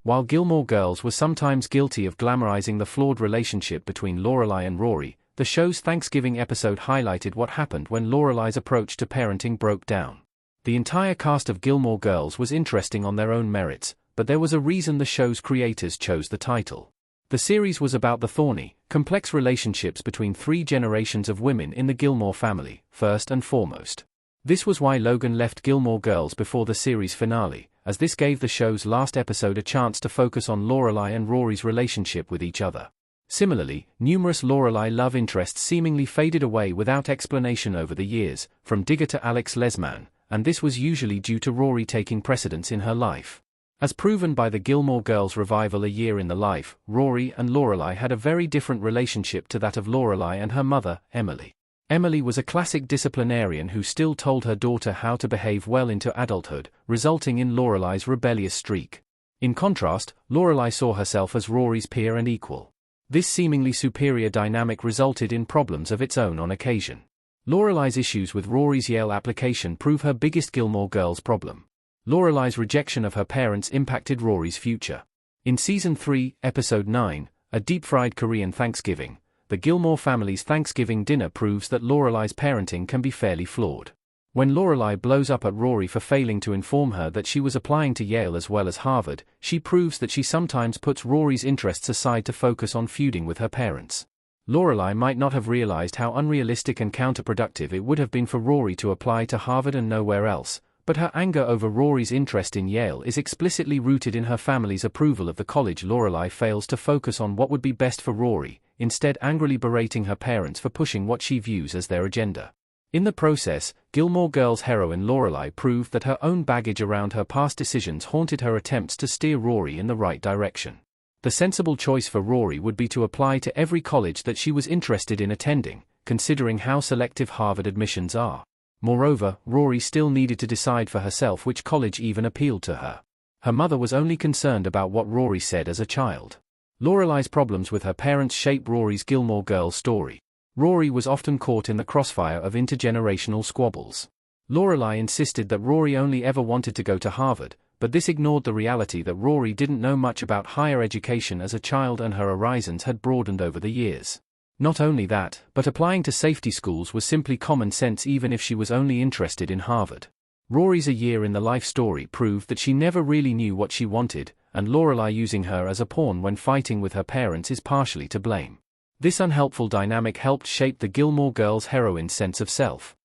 While Gilmore Girls were sometimes guilty of glamorizing the flawed relationship between Lorelai and Rory, the show's Thanksgiving episode highlighted what happened when Lorelai's approach to parenting broke down. The entire cast of Gilmore Girls was interesting on their own merits, but there was a reason the show's creators chose the title. The series was about the thorny, complex relationships between 3 generations of women in the Gilmore family, first and foremost. This was why Logan left Gilmore Girls before the series finale, as this gave the show's last episode a chance to focus on Lorelai and Rory's relationship with each other. Similarly, numerous Lorelai love interests seemingly faded away without explanation over the years, from Digger to Alex Lesman, and this was usually due to Rory taking precedence in her life. As proven by the Gilmore Girls revival A Year in the Life, Rory and Lorelai had a very different relationship to that of Lorelai and her mother, Emily. Emily was a classic disciplinarian who still told her daughter how to behave well into adulthood, resulting in Lorelai's rebellious streak. In contrast, Lorelai saw herself as Rory's peer and equal. This seemingly superior dynamic resulted in problems of its own on occasion. Lorelai's issues with Rory's Yale application prove her biggest Gilmore Girls problem. Lorelai's rejection of her parents impacted Rory's future. In Season 3, Episode 9, A Deep-Fried Korean Thanksgiving, the Gilmore family's Thanksgiving dinner proves that Lorelai's parenting can be fairly flawed. When Lorelai blows up at Rory for failing to inform her that she was applying to Yale as well as Harvard, she proves that she sometimes puts Rory's interests aside to focus on feuding with her parents. Lorelai might not have realized how unrealistic and counterproductive it would have been for Rory to apply to Harvard and nowhere else, but her anger over Rory's interest in Yale is explicitly rooted in her family's approval of the college. Lorelai fails to focus on what would be best for Rory, instead angrily berating her parents for pushing what she views as their agenda. In the process, Gilmore Girls heroine Lorelai proved that her own baggage around her past decisions haunted her attempts to steer Rory in the right direction. The sensible choice for Rory would be to apply to every college that she was interested in attending, considering how selective Harvard admissions are. Moreover, Rory still needed to decide for herself which college even appealed to her. Her mother was only concerned about what Rory said as a child. Lorelai's problems with her parents shape Rory's Gilmore Girls story. Rory was often caught in the crossfire of intergenerational squabbles. Lorelai insisted that Rory only ever wanted to go to Harvard, but this ignored the reality that Rory didn't know much about higher education as a child and her horizons had broadened over the years. Not only that, but applying to safety schools was simply common sense even if she was only interested in Harvard. Rory's A Year in the Life story proved that she never really knew what she wanted, and Lorelai using her as a pawn when fighting with her parents is partially to blame. This unhelpful dynamic helped shape the Gilmore Girls' heroine's sense of self.